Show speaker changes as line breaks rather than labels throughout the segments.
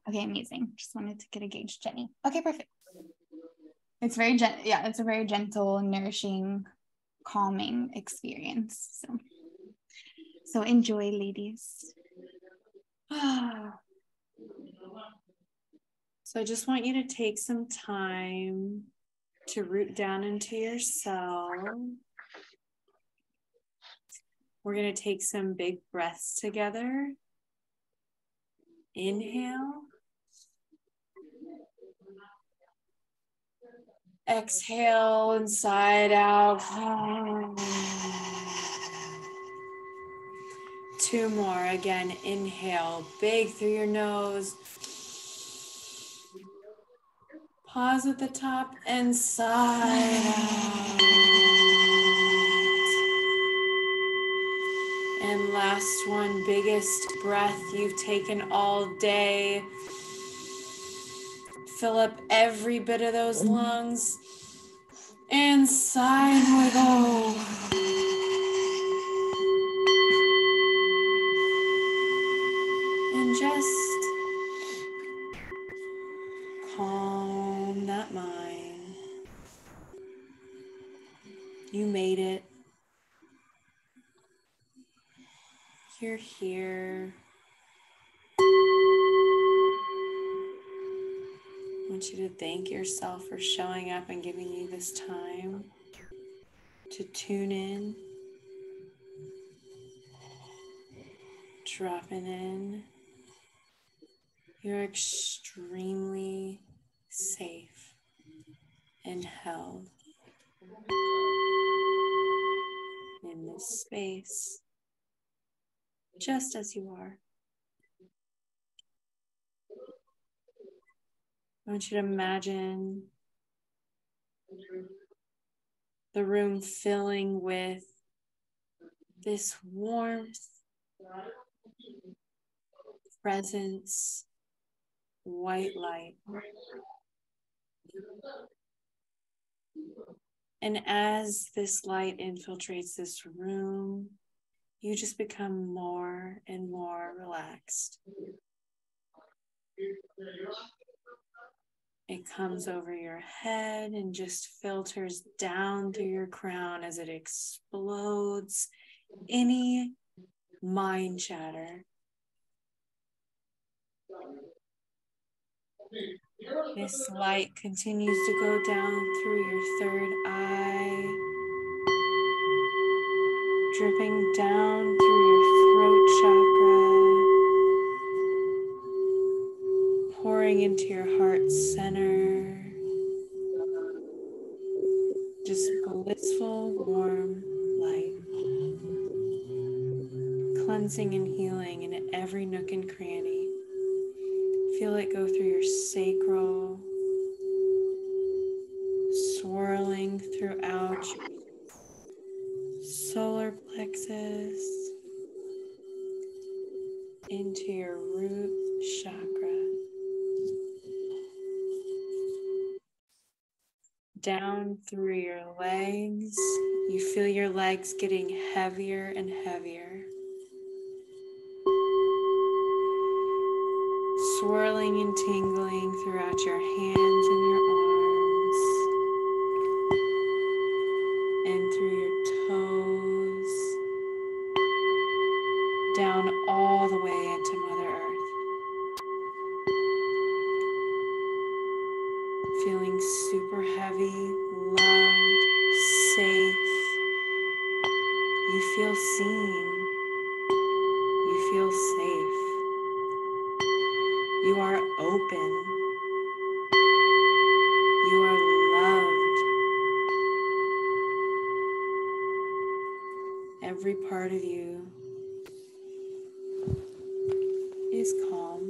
Okay, amazing. Just wanted to get a gauge, Jenny. Okay, perfect. It's very it's a very gentle, nourishing, calming experience. So enjoy, ladies.
So I just want you to take some time to root down into yourself. We're going to take some big breaths together. Inhale. Exhale, inside out. 2 more. Again, inhale, big through your nose. Pause at the top and side out. And last one, biggest breath you've taken all day. Fill up every bit of those lungs. And sigh and wiggle. And just calm that mind. You made it. You're here. I want you to thank yourself for showing up and giving you this time to tune in, dropping in. You're extremely safe and held in this space, just as you are. I want you to imagine the room filling with this warmth, presence, white light. And as this light infiltrates this room, you just become more and more relaxed. It comes over your head and just filters down through your crown as it explodes any mind chatter. This light continues to go down through your third eye, dripping down through your throat chakra, pouring into your heart center. Just blissful, warm light, cleansing and healing in every nook and cranny. Feel it go through your sacral, swirling throughout your solar plexus, into your root chakra, down through your legs. You feel your legs getting heavier and heavier, swirling and tingling throughout your hands and your arms, and through your toes, down all the way into Mother Earth. Feeling super heavy, loved, safe. You feel seen. You feel safe. You are open. You are loved. Every part of you is calm,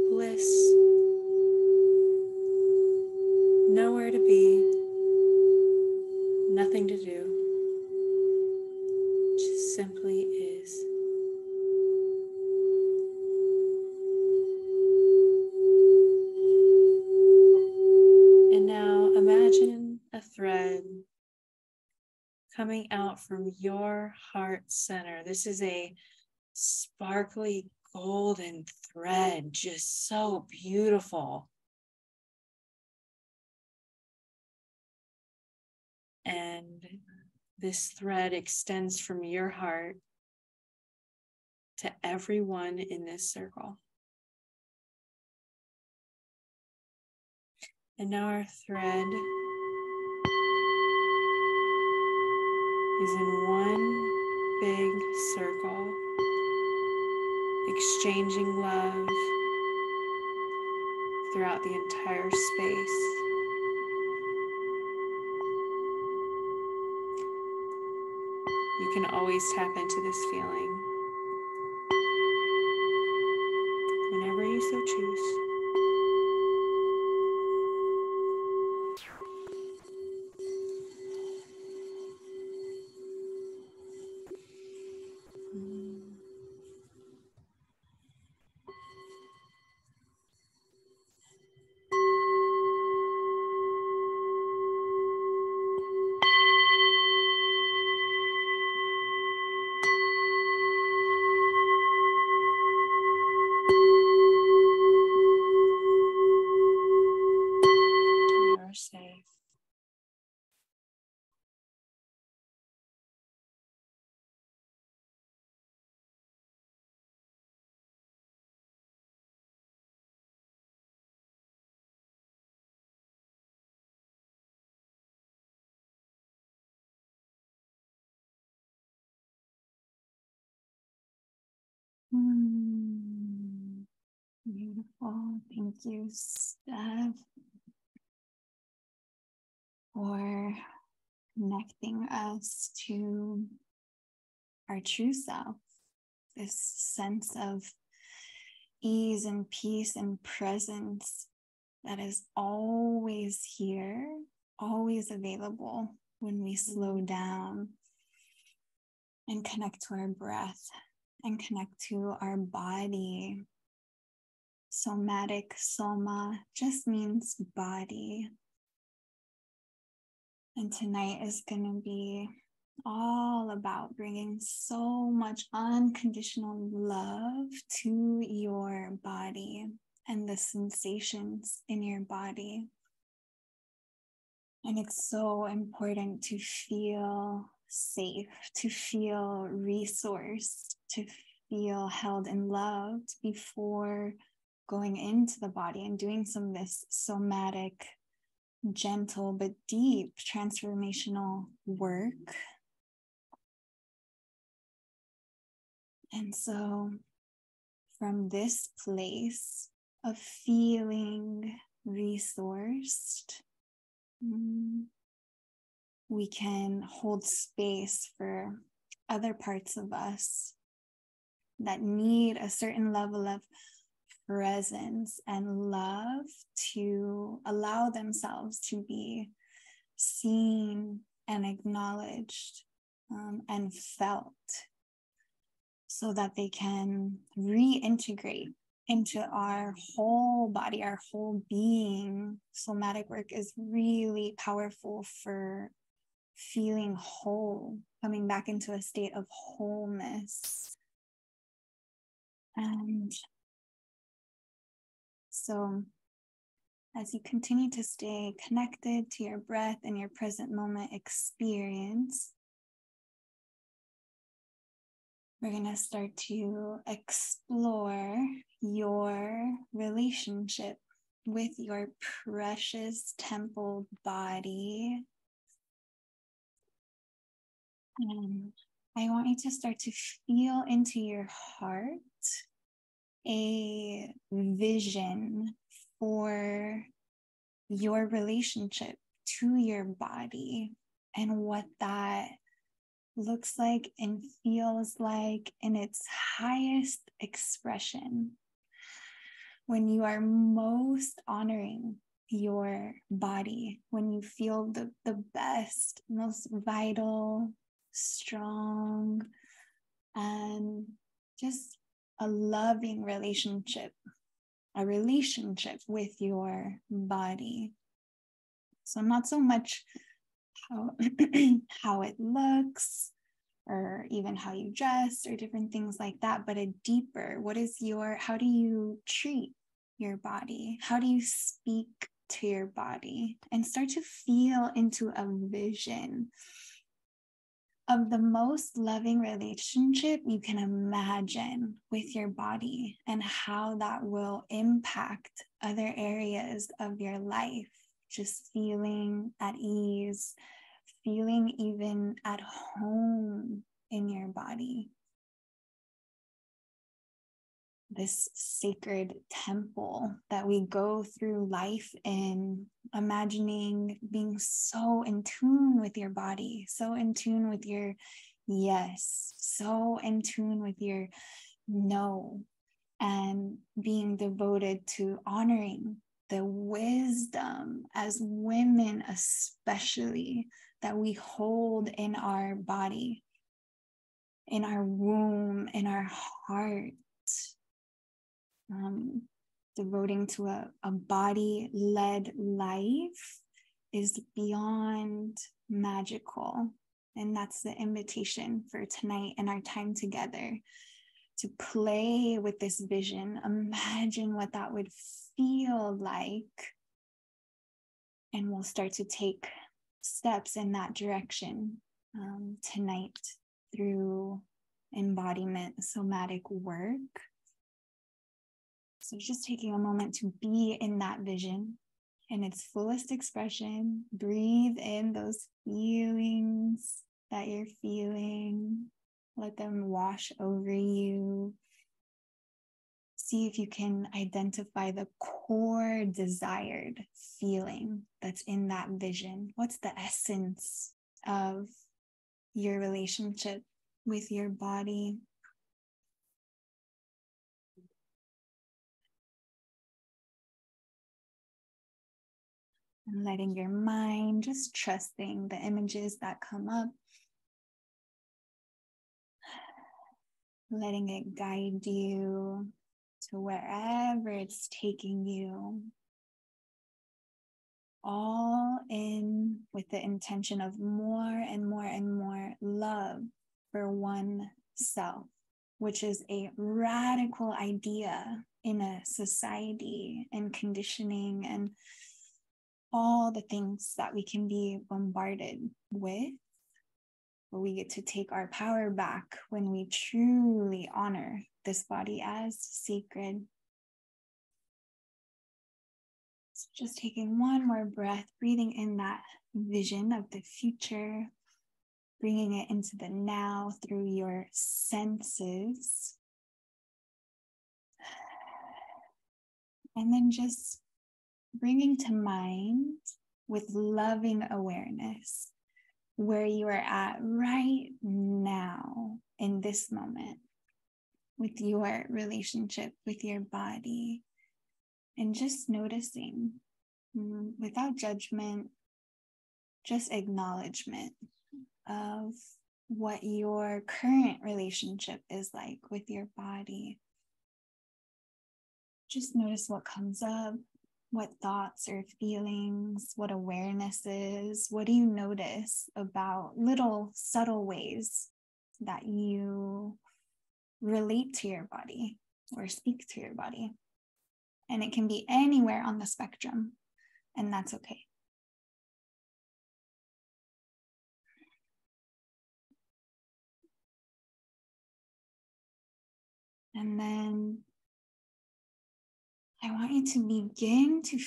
bliss, nowhere to be, nothing to do, just simply is. And now imagine a thread coming out from your heart center. This is a sparkly golden thread, just so beautiful. And this thread extends from your heart to everyone in this circle. And now our thread is in one big circle, exchanging love throughout the entire space. You can always tap into this feeling whenever you so choose. You're safe.
Beautiful. Thank you, Steph, for connecting us to our true self, this sense of ease and peace and presence that is always here, always available when we slow down and connect to our breath and connect to our body. Somatic, soma, just means body. And tonight is going to be all about bringing so much unconditional love to your body and the sensations in your body. And it's so important to feel safe, to feel resourced, to feel held and loved before going into the body and doing some of this somatic, gentle but deep transformational work. And so from this place of feeling resourced, we can hold space for other parts of us that need a certain level of presence and love to allow themselves to be seen and acknowledged and felt, so that they can reintegrate into our whole body, our whole being. Somatic work is really powerful for feeling whole, coming back into a state of wholeness. And so as you continue to stay connected to your breath and your present moment experience, we're going to start to explore your relationship with your precious temple body. And I want you to start to feel into your heart a vision for your relationship to your body and what that looks like and feels like in its highest expression, when you are most honoring your body, when you feel the best, most vital, strong, and just a loving relationship, a relationship with your body. So not so much how, how it looks, or even how you dress, or different things like that, but a deeper, how do you treat your body? How do you speak to your body? And start to feel into a vision of the most loving relationship you can imagine with your body, and how that will impact other areas of your life. Just feeling at ease, feeling even at home in your body. This sacred temple that we go through life in, imagining being so in tune with your body, so in tune with your yes, so in tune with your no, and being devoted to honoring the wisdom as women, especially, that we hold in our body, in our womb, in our heart. Devoting to a body-led life is beyond magical. And that's the invitation for tonight and our time together, to play with this vision. Imagine what that would feel like. And we'll start to take steps in that direction tonight through embodiment, somatic work. So just taking a moment to be in that vision in its fullest expression. Breathe in those feelings that you're feeling. Let them wash over you. See if you can identify the core desired feeling that's in that vision. What's the essence of your relationship with your body? And letting your mind, just trusting the images that come up, letting it guide you to wherever it's taking you, all in with the intention of more and more and more love for oneself, which is a radical idea in a society and conditioning and all the things that we can be bombarded with. But we get to take our power back when we truly honor this body as sacred. So just taking one more breath, breathing in that vision of the future, bringing it into the now through your senses. And then just bringing to mind with loving awareness where you are at right now in this moment with your relationship with your body, and just noticing without judgment, just acknowledgement of what your current relationship is like with your body. Just notice what comes up, what thoughts or feelings, what awareness is. What do you notice about little subtle ways that you relate to your body or speak to your body? And it can be anywhere on the spectrum, and that's okay. And then I want you to begin to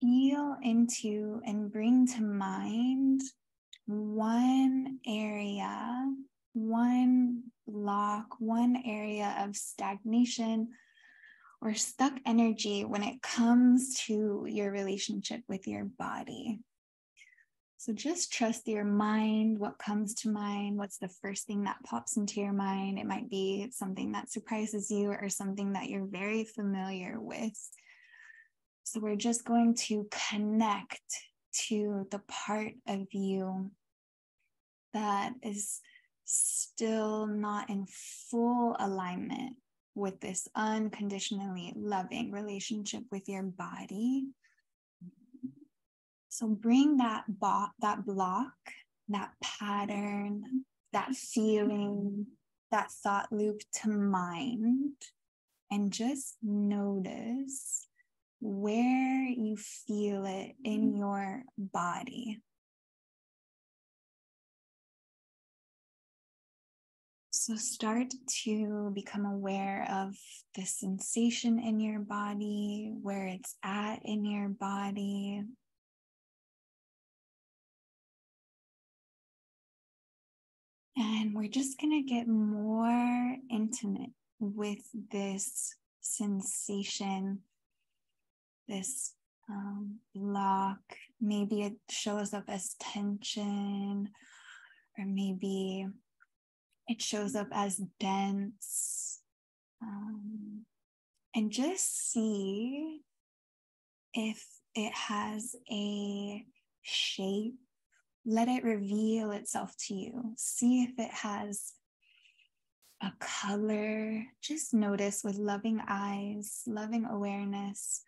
feel into and bring to mind one area, one block, one area of stagnation or stuck energy when it comes to your relationship with your body. So just trust your mind, what comes to mind, what's the first thing that pops into your mind. It might be something that surprises you or something that you're very familiar with. So we're just going to connect to the part of you that is still not in full alignment with this unconditionally loving relationship with your body. So bring that block, that pattern, that feeling, that thought loop to mind, and just notice where you feel it in your body. So start to become aware of the sensation in your body, where it's at in your body. And we're just going to get more intimate with this sensation, this block. Maybe it shows up as tension, or maybe it shows up as dense. And just see if it has a shape. Let it reveal itself to you. See if it has a color. Just notice with loving eyes, loving awareness.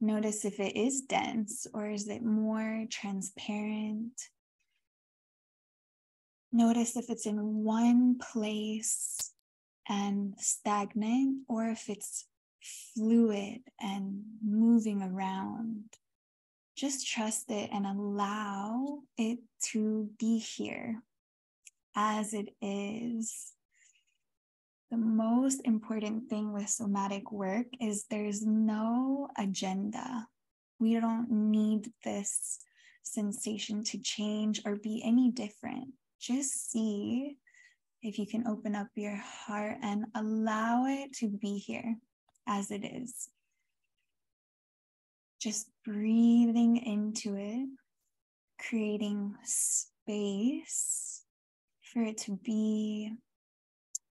Notice if it is dense or is it more transparent. Notice if it's in one place and stagnant, or if it's fluid and moving around. Just trust it and allow it to be here as it is. The most important thing with somatic work is there's no agenda. We don't need this sensation to change or be any different. Just see if you can open up your heart and allow it to be here as it is. Just breathing into it, creating space for it to be.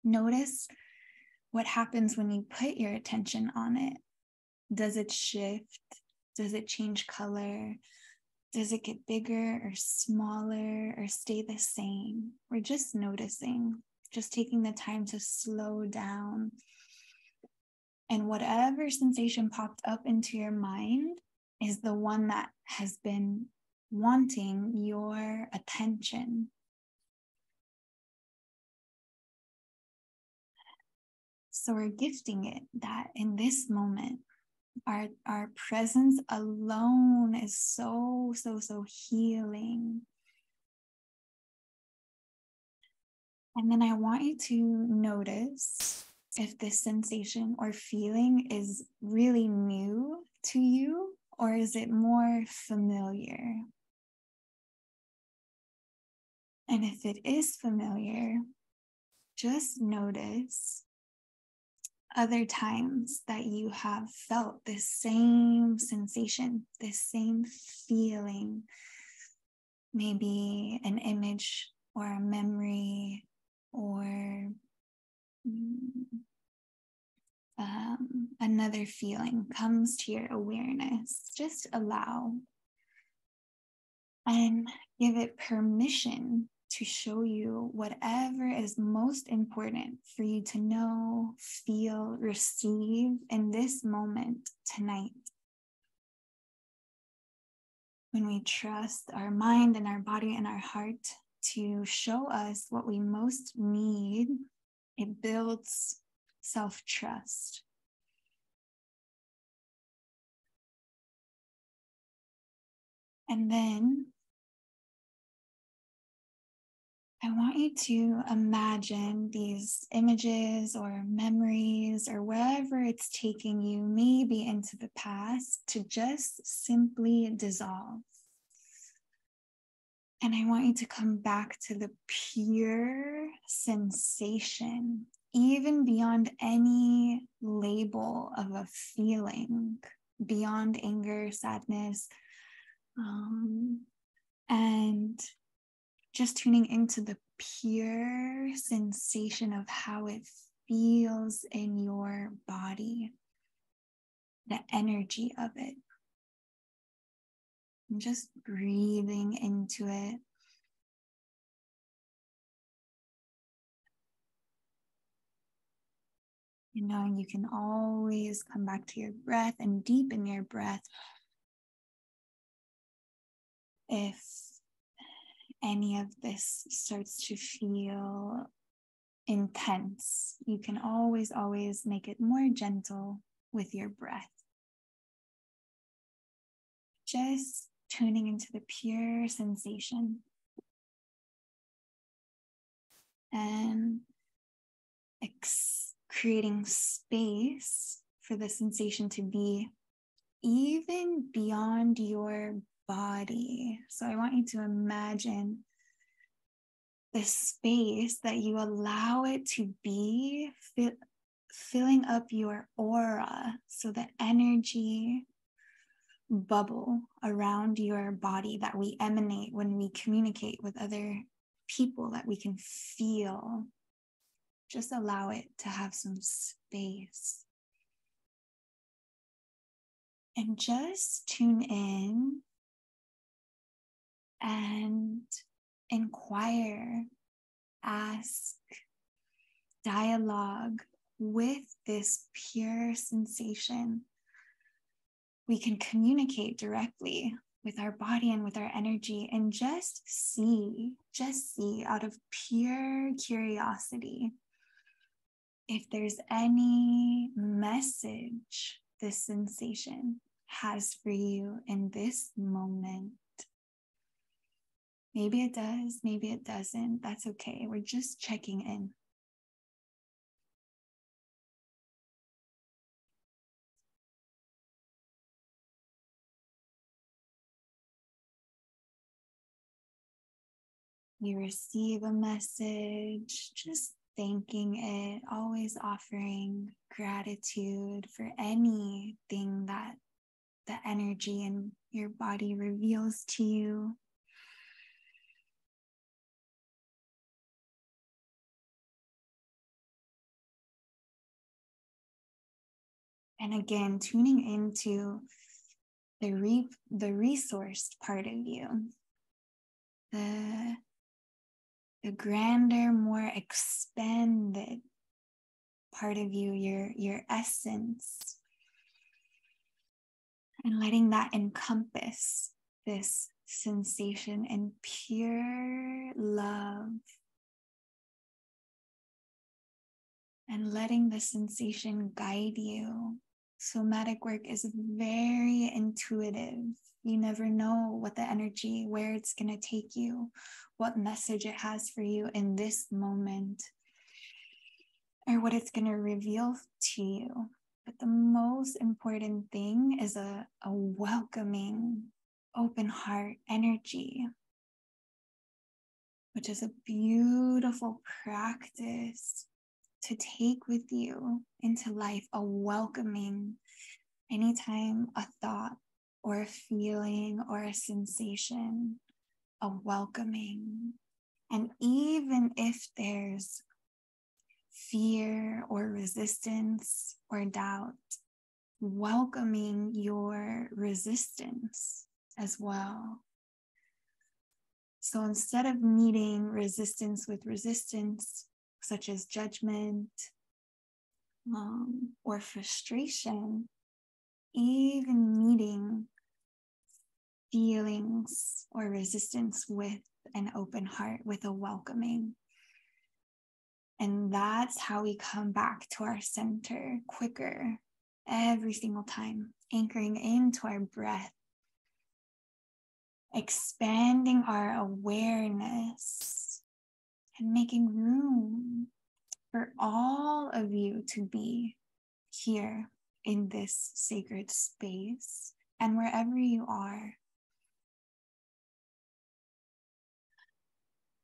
Notice what happens when you put your attention on it. Does it shift? Does it change color? Does it get bigger or smaller or stay the same? We're just noticing, just taking the time to slow down. And whatever sensation popped up into your mind is the one that has been wanting your attention. So we're gifting it that in this moment, our presence alone is so healing. And then I want you to notice if this sensation or feeling is really new to you, or is it more familiar? And if it is familiar, just notice other times that you have felt this same sensation, this same feeling, maybe an image or a memory or another feeling comes to your awareness. Just allow and give it permission to show you whatever is most important for you to know, feel, receive in this moment tonight. When we trust our mind and our body and our heart to show us what we most need, it builds self-trust. And then I want you to imagine these images or memories or wherever it's taking you, maybe into the past, to just simply dissolve. And I want you to come back to the pure sensation, even beyond any label of a feeling, beyond anger, sadness, and just tuning into the pure sensation of how it feels in your body, the energy of it. And just breathing into it. And knowing you can always come back to your breath and deepen your breath. If any of this starts to feel intense, you can always make it more gentle with your breath. Just tuning into the pure sensation and creating space for the sensation to be even beyond your body. So I want you to imagine the space that you allow it to be, filling up your aura, so the energy bubble around your body that we emanate when we communicate with other people, that we can feel. Just allow it to have some space. And just tune in and inquire, ask, dialogue with this pure sensation. We can communicate directly with our body and with our energy, and just see out of pure curiosity if there's any message this sensation has for you in this moment. Maybe it does, maybe it doesn't. That's okay. We're just checking in. You receive a message, just thanking it, always offering gratitude for anything that the energy in your body reveals to you. And again, tuning into the resourced part of you, the grander, more expanded part of you, your essence, and letting that encompass this sensation in pure love, and letting the sensation guide you. Somatic work is very intuitive. You never know what the energy, where it's going to take you, what message it has for you in this moment, or what it's going to reveal to you. But the most important thing is a welcoming, open heart energy, which is a beautiful practice to take with you into life, a welcoming. Anytime a thought or a feeling or a sensation, a welcoming. And even if there's fear or resistance or doubt, welcoming your resistance as well. So instead of meeting resistance with resistance, such as judgment or frustration, even meeting feelings or resistance with an open heart, with a welcoming. And that's how we come back to our center quicker every single time, anchoring into our breath, expanding our awareness, and making room for all of you to be here in this sacred space and wherever you are.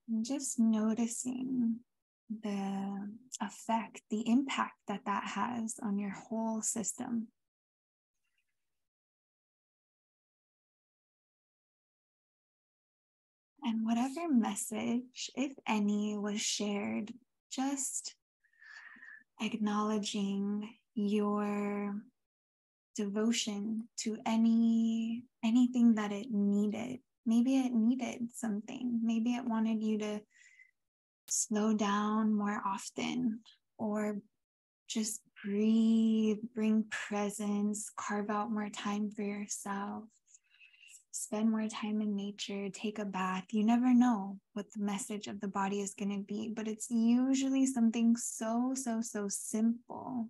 And just noticing the effect, the impact that has on your whole system. And whatever message, if any, was shared, just acknowledging your devotion to anything that it needed. Maybe it needed something. Maybe it wanted you to slow down more often, or just breathe, bring presence, carve out more time for yourself. spend more time in nature, take a bath. You never know what the message of the body is going to be, but it's usually something so simple.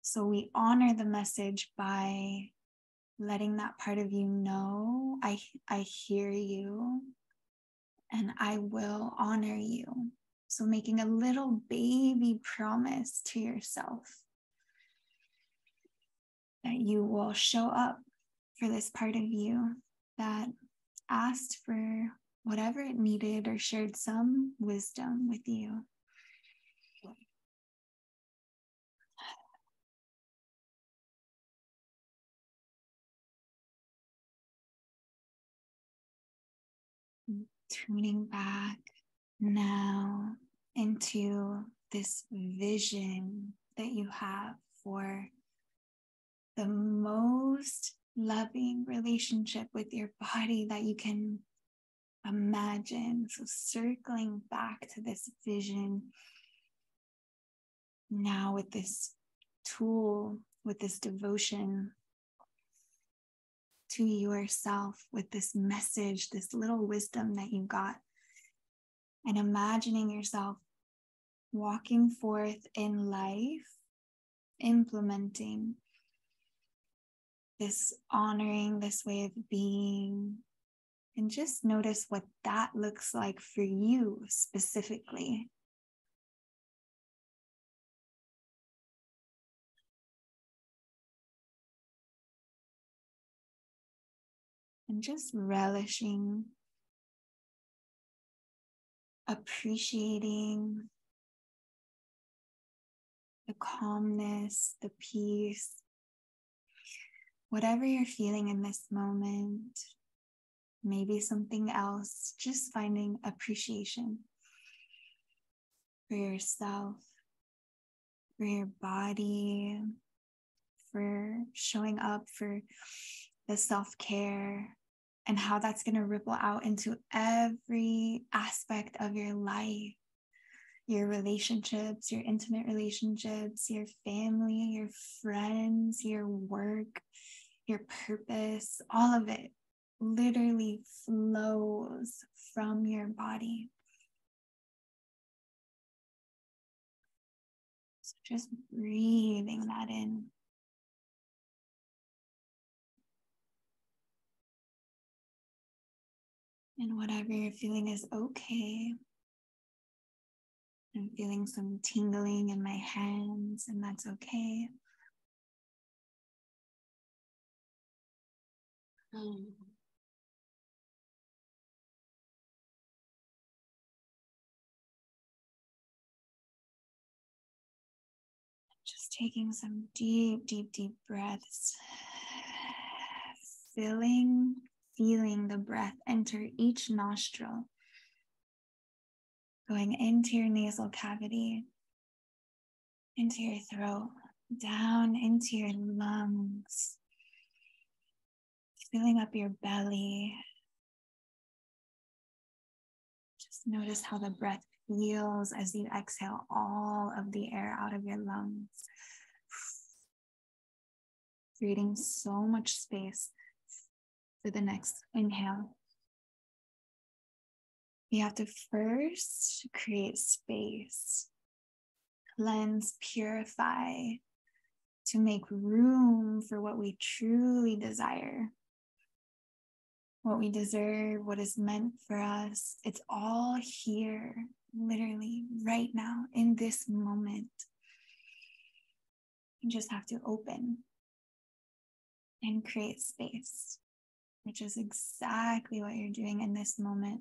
So we honor the message by letting that part of you know, I hear you and I will honor you. So making a little baby promise to yourself that you will show up for this part of you that asked for whatever it needed or shared some wisdom with you. Tuning back now into this vision that you have for the most loving relationship with your body that you can imagine. So circling back to this vision now with this tool, with this devotion to yourself, with this message, this little wisdom that you got, and imagining yourself walking forth in life, implementing this, honoring this way of being, and just notice what that looks like for you specifically. And just relishing, appreciating the calmness, the peace, whatever you're feeling in this moment, maybe something else, just finding appreciation for yourself, for your body, for showing up, for the self-care, and how that's going to ripple out into every aspect of your life, your relationships, your intimate relationships, your family, your friends, your work, your purpose, all of it literally flows from your body. So just breathing that in. And whatever you're feeling is okay. I'm feeling some tingling in my hands, and that's okay. Just taking some deep breaths. Feeling the breath enter each nostril, going into your nasal cavity, into your throat, down into your lungs, filling up your belly. Just notice how the breath feels as you exhale all of the air out of your lungs, creating so much space for the next inhale. You have to first create space, cleanse, purify, to make room for what we truly desire, what we deserve, what is meant for us. It's all here, literally right now, in this moment. You just have to open and create space, which is exactly what you're doing in this moment.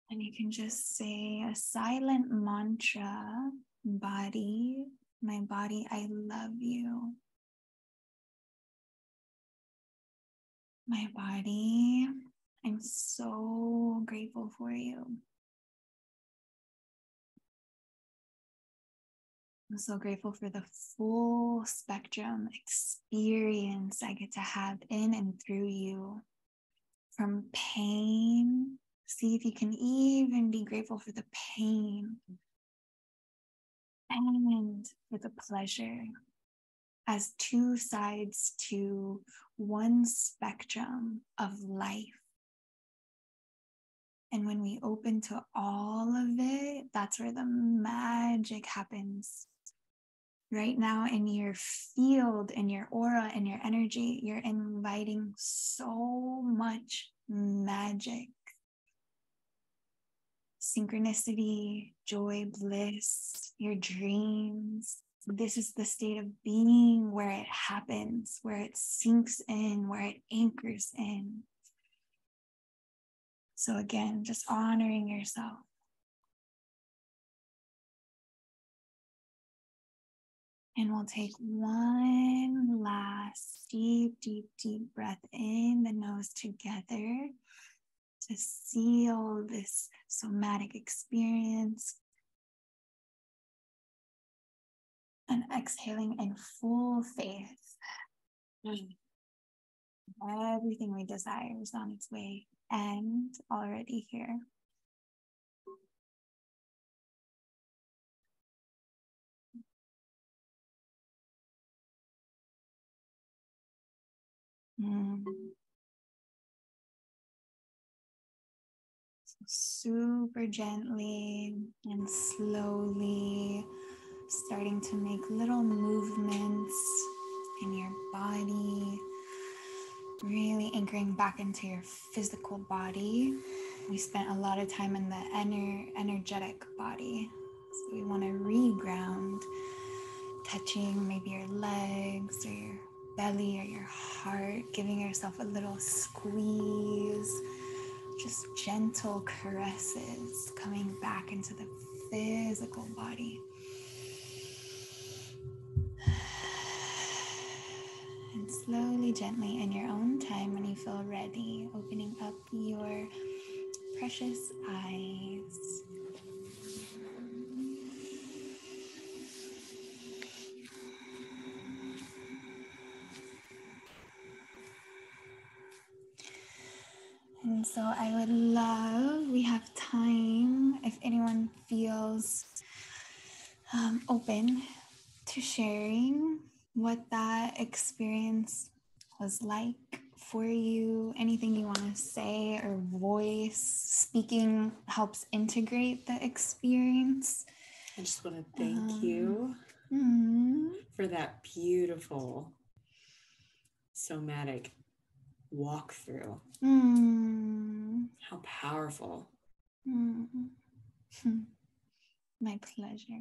And you can just say a silent mantra, body, my body, I love you. My body, I'm so grateful for you. I'm so grateful for the full spectrum experience I get to have in and through you. from pain. See if you can even be grateful for the pain and for the pleasure as two sides to one spectrum of life. And when we open to all of it, that's where the magic happens. Right now, in your field, in your aura, in your energy, you're inviting so much magic, synchronicity, joy, bliss, your dreams. This is the state of being where it happens, where it sinks in, where it anchors in. So again, just honoring yourself. And we'll take one last deep, deep, deep breath in the nose together to seal this somatic experience. And exhaling in full faith. Everything we desire is on its way and already here. So super gently and slowly starting to make little movements in your body, really anchoring back into your physical body. We spent a lot of time in the energetic body, so we want to reground, touching maybe your legs or your belly or your heart, giving yourself a little squeeze, just gentle caresses coming back into the physical body. And slowly, gently, in your own time, when you feel ready, opening up your precious eyes. And so I would love, we have time, if anyone feels open to sharing what that experience was like for you, anything you want to say or voice. Speaking helps integrate the experience.
I just want to thank you for that beautiful somatic walkthrough. How powerful.
My pleasure.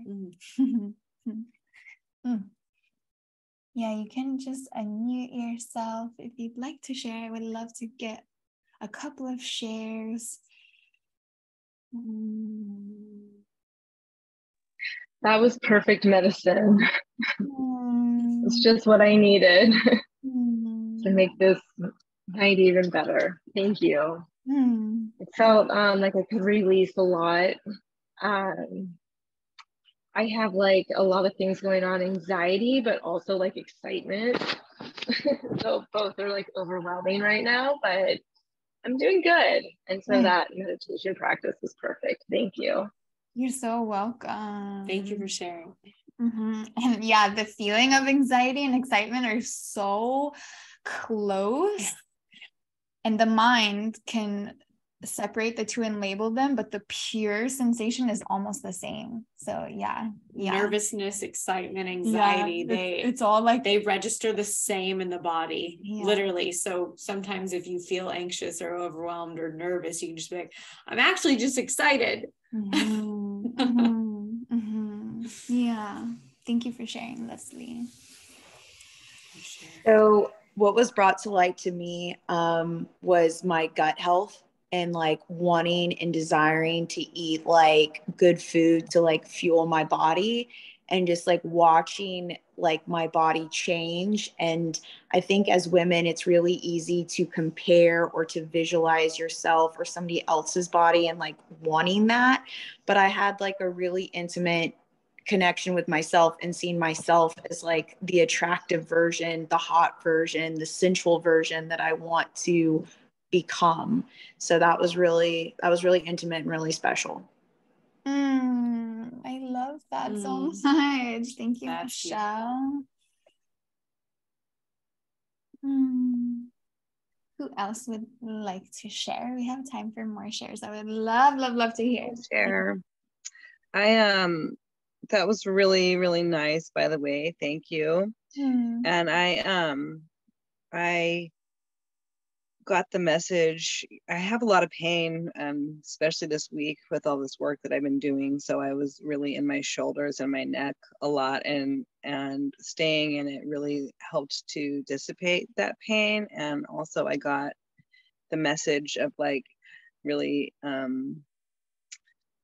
Yeah, you can just unmute yourself if you'd like to share. I would love to get a couple of shares.
That was perfect medicine. It's just what I needed to make this night even better. Thank you. It felt like I could release a lot. I have like a lot of things going on, anxiety, but also like excitement. So both are like overwhelming right now, but I'm doing good. And so that meditation practice was perfect. Thank you.
You're so welcome.
Thank you for sharing.
And yeah, the feeling of anxiety and excitement are so close. And the mind can separate the two and label them, but the pure sensation is almost the same. So yeah.
Nervousness, excitement, anxiety,
it's all like
they register the same in the body, literally. So sometimes if you feel anxious or overwhelmed or nervous, you can just be like, I'm actually just excited.
Yeah. Thank you for sharing, Leslie.
So what was brought to light to me was my gut health and like wanting and desiring to eat like good food to like fuel my body, and just like watching like my body change. And I think as women, it's really easy to compare or to visualize yourself or somebody else's body and like wanting that. But I had like a really intimate connection with myself and seeing myself as like the attractive version, the hot version, the sensual version that I want to become. So that was really intimate and really special.
I love that so much. Thank you,
That's
Michelle. Who else would like to share? We have time for more shares. I would love to hear.
Share. That was really, really nice, by the way. Thank you. And I got the message. I have a lot of pain, especially this week with all this work that I've been doing. So I was really in my shoulders and my neck a lot, and staying in it really helped to dissipate that pain. And also I got the message of like really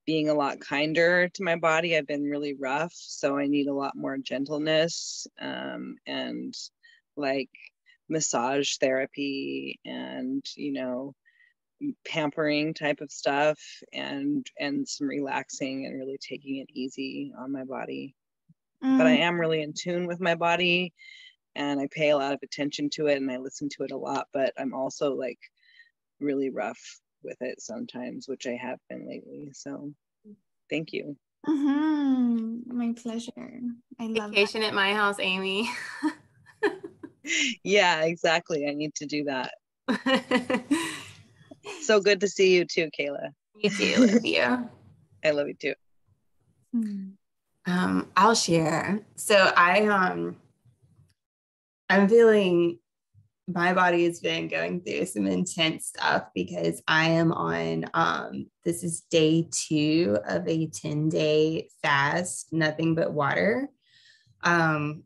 being a lot kinder to my body. I've been really rough, so I need a lot more gentleness, and like massage therapy and, you know, pampering type of stuff, and some relaxing and really taking it easy on my body. But I am really in tune with my body, and I pay a lot of attention to it, and I listen to it a lot, but I'm also like really rough with it sometimes, which I have been lately. So thank you.
My pleasure. I love
Vacation at my house, Amy.
Yeah, exactly. I need to do that. So good to see you too, Kayla.
Me too, love you.
I love you too.
I'll share. So I'm feeling my body has been going through some intense stuff because I am on this is day 2 of a 10-day fast, nothing but water,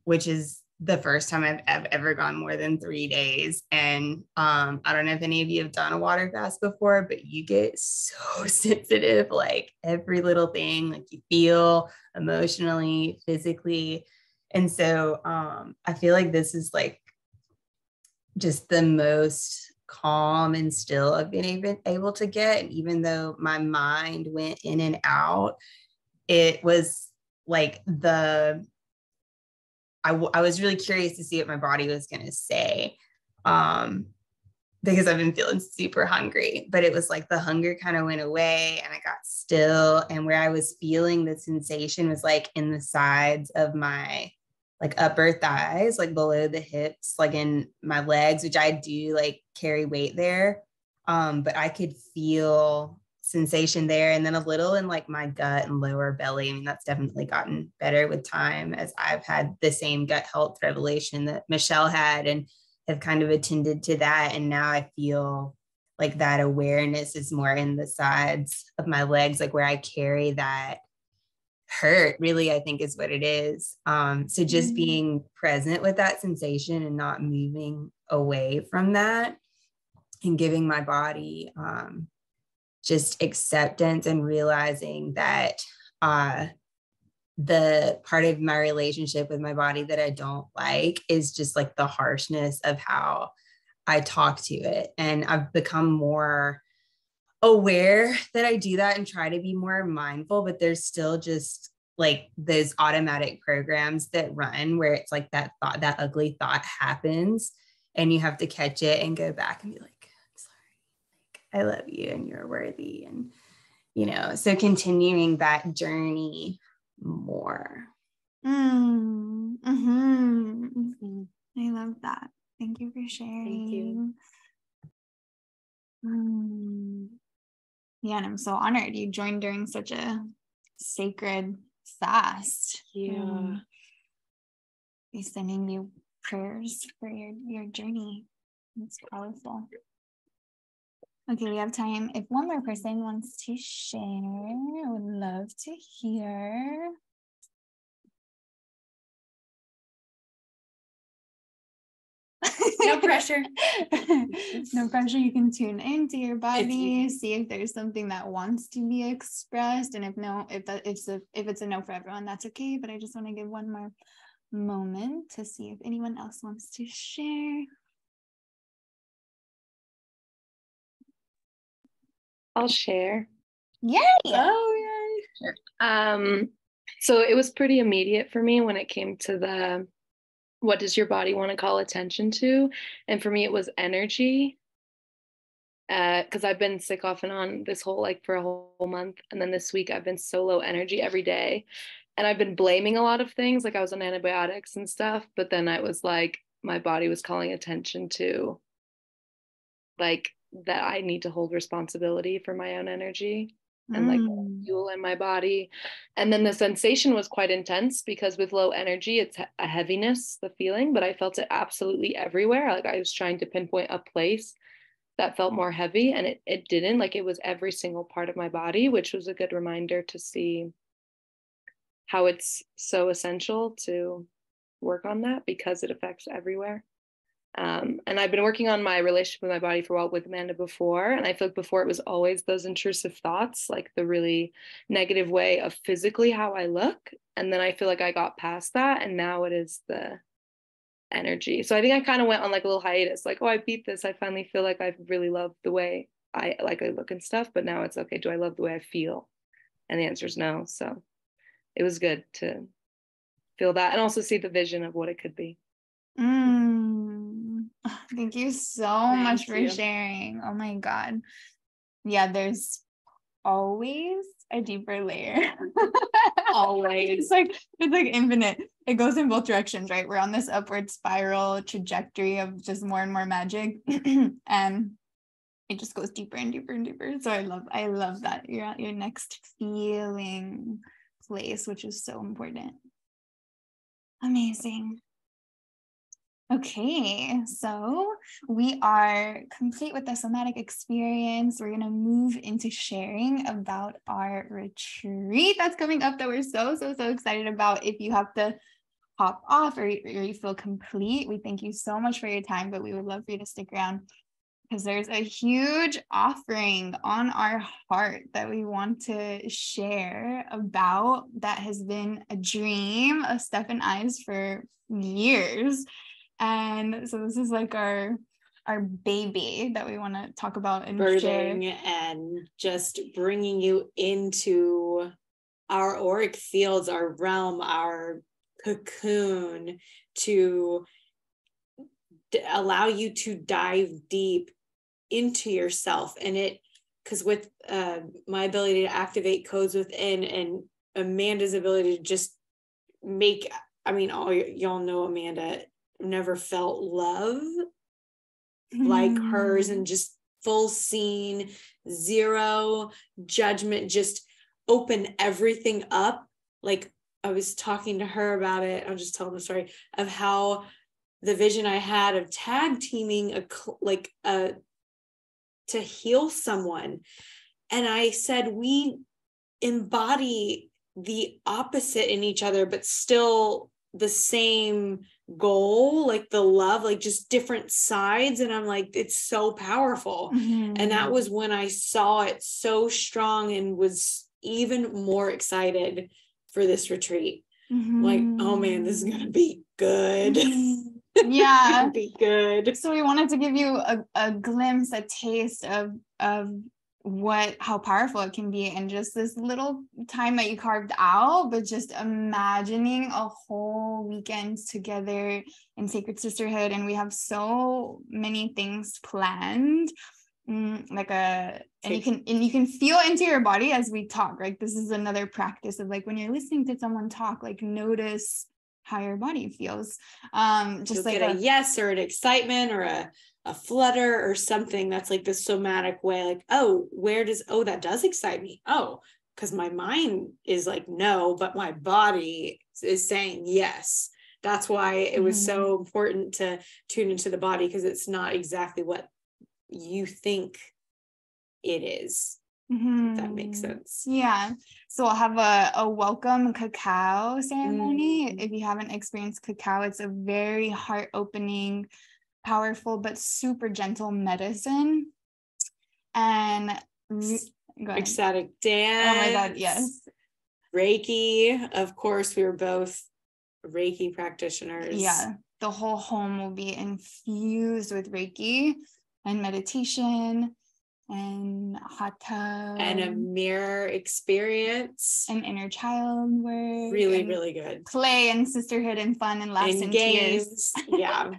which is the first time I've ever gone more than 3 days. And I don't know if any of you have done a water fast before, but you get so sensitive, like every little thing, like you feel emotionally, physically. And so I feel like this is like just the most calm and still I've been able to get. And even though my mind went in and out, it was like I was really curious to see what my body was going to say, because I've been feeling super hungry, but it was like the hunger kind of went away and I got still. And where I was feeling the sensation was like in the sides of my like upper thighs, like below the hips, like in my legs, which I do like carry weight there. But I could feel sensation there, and then a little in like my gut and lower belly. I mean, that's definitely gotten better with time as I've had the same gut health revelation that Michelle had and have kind of attended to that. And now I feel like that awareness is more in the sides of my legs, like where I carry that hurt, really, I think is what it is. So just being present with that sensation and not moving away from that, and giving my body just acceptance, and realizing that the part of my relationship with my body that I don't like is just like the harshness of how I talk to it. And I've become more aware that I do that and try to be more mindful, but there's still just like those automatic programs that run where it's like that thought, that ugly thought happens, and you have to catch it and go back and be like, I love you and you're worthy. And, you know, so continuing that journey more.
I love that. Thank you for sharing.
Thank you.
Yeah, and I'm so honored you joined during such a sacred fast.
Yeah.
Be sending you prayers for your journey. It's powerful. Okay, we have time. If one more person wants to share, I would love to hear.
No pressure.
No pressure. You can tune into your body, see if there's something that wants to be expressed, and if it's a no for everyone, that's okay. But I just want to give one more moment to see if anyone else wants to share.
I'll share.
Yay!
Oh,
Sure. So it was pretty immediate for me when it came to the what does your body want to call attention to? And for me, it was energy. because I've been sick off and on this whole, like for a whole month. And then this week I've been so low energy every day. And I've been blaming a lot of things. Like I was on antibiotics and stuff, but then I was like, my body was calling attention to like that I need to hold responsibility for my own energy and like fuel in my body. And then the sensation was quite intense because with low energy, it's a heaviness, the feeling, but I felt it absolutely everywhere. Like I was trying to pinpoint a place that felt more heavy, and it didn't. Like it was every single part of my body, which was a good reminder to see how it's so essential to work on that because it affects everywhere. And I've been working on my relationship with my body for a while with Amanda before. And I feel like before it was always those intrusive thoughts, like the really negative way of physically how I look. And then I feel like I got past that. And now it is the energy. So I think I kind of went on like a little hiatus, like, oh, I beat this. I finally feel like I really love the way I look and stuff. But now it's okay. Do I love the way I feel? And the answer is no. So it was good to feel that and also see the vision of what it could be.
Thank you so much for sharing. Oh my God. Yeah, there's always a deeper layer. Always. It's like infinite. It goes in both directions, right? We're on this upward spiral trajectory of just more and more magic. And it just goes deeper and deeper and deeper. So I love that you're at your next feeling place, which is so important. Amazing. Okay, so we are complete with the somatic experience. We're going to move into sharing about our retreat that's coming up that we're so excited about. If you have to hop off or you feel complete, we thank you so much for your time, but we would love for you to stick around because there's a huge offering on our heart that we want to share about that has been a dream of Steph and I's for years. And so this is like our baby that we want to talk about and
birthing
share.
And just bringing you into our auric fields, our realm, our cocoon, to allow you to dive deep into yourself. And it, because with my ability to activate codes within and Amanda's ability to just make, I mean, all y'all know Amanda never felt love like hers, and just full scene, zero judgment, just open everything up. Like I was talking to her about it. I'll just tell the story of how the vision I had of tag teaming to heal someone. And I said, we embody the opposite in each other, but still the same goal, like the love, like just different sides. And I'm like, it's so powerful. And that was when I saw it so strong and was even more excited for this retreat. Like, oh man, this is gonna be good.
Yeah.
Gonna be good.
So we wanted to give you a glimpse, a taste of how powerful it can be in just this little time that you carved out, but just imagining a whole weekend together in Sacred Sisterhood. And we have so many things planned, and you can feel into your body as we talk. Like this is another practice of like when you're listening to someone talk, like notice how your body feels. Just
you'll
like
get a yes or an excitement or a flutter or something. That's like the somatic way, like, that does excite me. Oh, because my mind is like no, but my body is saying yes. That's why it was so important to tune into the body, because it's not exactly what you think it is. If that makes sense.
Yeah. So I'll have a welcome cacao ceremony. If you haven't experienced cacao, it's a very heart-opening, powerful, but super gentle medicine. And
ecstatic dance.
Oh my God, yes.
Reiki. Of course, we were both Reiki practitioners.
Yeah. The whole home will be infused with Reiki and meditation and hot tub
and a mirror experience
and inner child work.
Really, really good.
Play and sisterhood and fun and laughs and
games.
tears.
Yeah.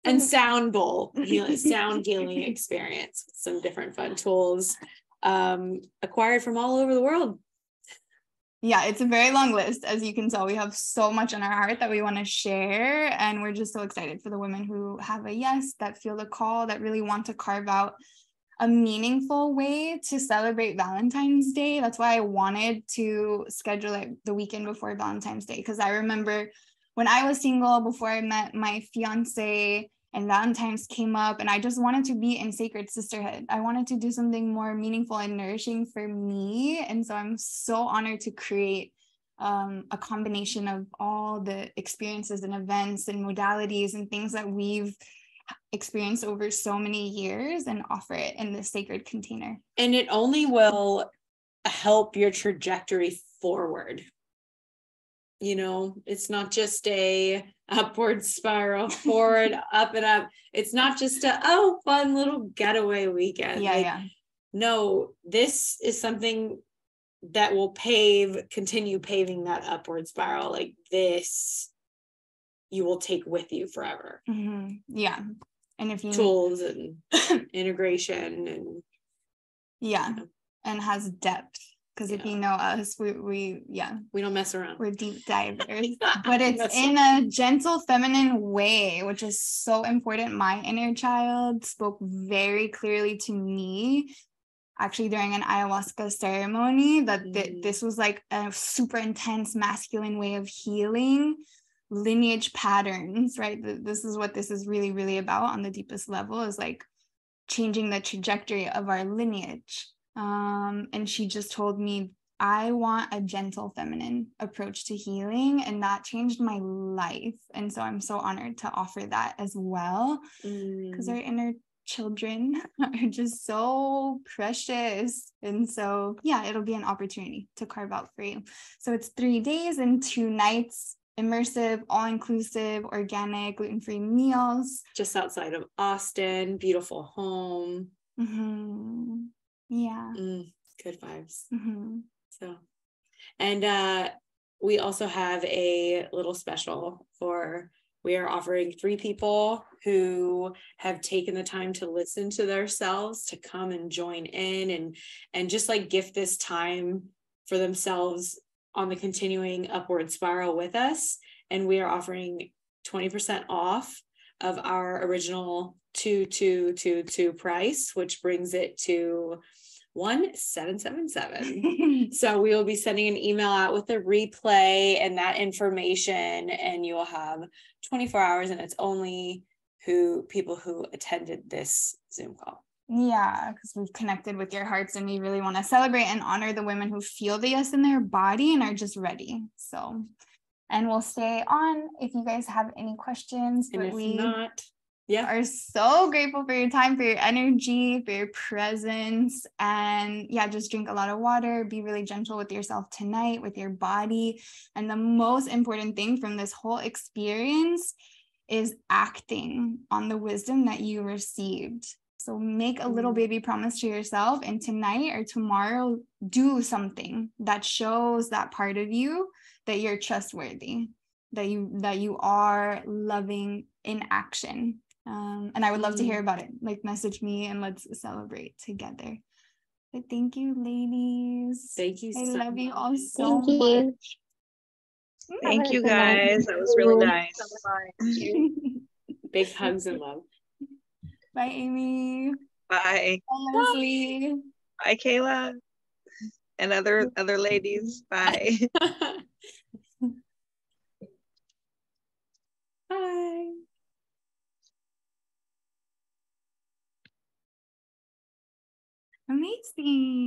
and sound bowl, sound healing experience with some different fun tools acquired from all over the world.
Yeah, it's a very long list. As you can tell, we have so much on our heart that we want to share. And we're just so excited for the women who have a yes, that feel the call, that really want to carve out a meaningful way to celebrate Valentine's Day. That's why I wanted to schedule it the weekend before Valentine's Day, because I remember when I was single, before I met my fiance, and Valentine's came up, and I just wanted to be in sacred sisterhood. I wanted to do something more meaningful and nourishing for me. And so I'm so honored to create a combination of all the experiences and events and modalities and things that we've experienced over so many years and offer it in this sacred container.
And it only will help your trajectory forward. You know, it's not just a upward spiral, forward, up and up. It's not just a, fun little getaway weekend.
Yeah.
No, this is something that will continue paving that upward spiral. Like this, you will take with you forever.
Mm-hmm. Yeah. And if you
tools and integration and
and has depth. Because if you know us, we
don't mess around.
We're deep divers, but it's in a gentle, feminine way, which is so important. My inner child spoke very clearly to me, actually during an ayahuasca ceremony, that this was like a super intense masculine way of healing lineage patterns, right? This is what this is really, really about on the deepest level, is like changing the trajectory of our lineage. And she just told me, I want a gentle feminine approach to healing, and that changed my life. And so I'm so honored to offer that as well, because our inner children are just so precious. And so it'll be an opportunity to carve out for you. So it's 3 days and 2 nights, immersive, all-inclusive, organic, gluten-free meals.
Just outside of Austin, beautiful home.
Mm-hmm. Yeah.
Good vibes.
Mm-hmm.
So, and we also have a little special we are offering 3 people who have taken the time to listen to themselves to come and join in and just like gift this time for themselves on the continuing upward spiral with us. And we are offering 20% off of our original 2,222 price, which brings it to 1,777. So we will be sending an email out with the replay and that information, and you will have 24 hours, and it's only people who attended this Zoom call.
Yeah, because we've connected with your hearts, and we really want to celebrate and honor the women who feel the yes in their body and are just ready. So, and we'll stay on if you guys have any questions.
And
but
if
we
not,
are so grateful for your time, for your energy, for your presence. And just drink a lot of water, be really gentle with yourself tonight, with your body. And the most important thing from this whole experience is acting on the wisdom that you received. So make a little baby promise to yourself, and tonight or tomorrow, do something that shows that part of you that you're trustworthy, that you are loving in action. And I would love to hear about it. Like, message me and let's celebrate together. But thank you, ladies.
Thank you.
I love you all so much.
Thank you, guys. That was really nice.
Big hugs and love.
Bye, Amy.
Bye.
Bye, Leslie.
Bye, Kayla. And other ladies. Bye.
Bye.
Amazing.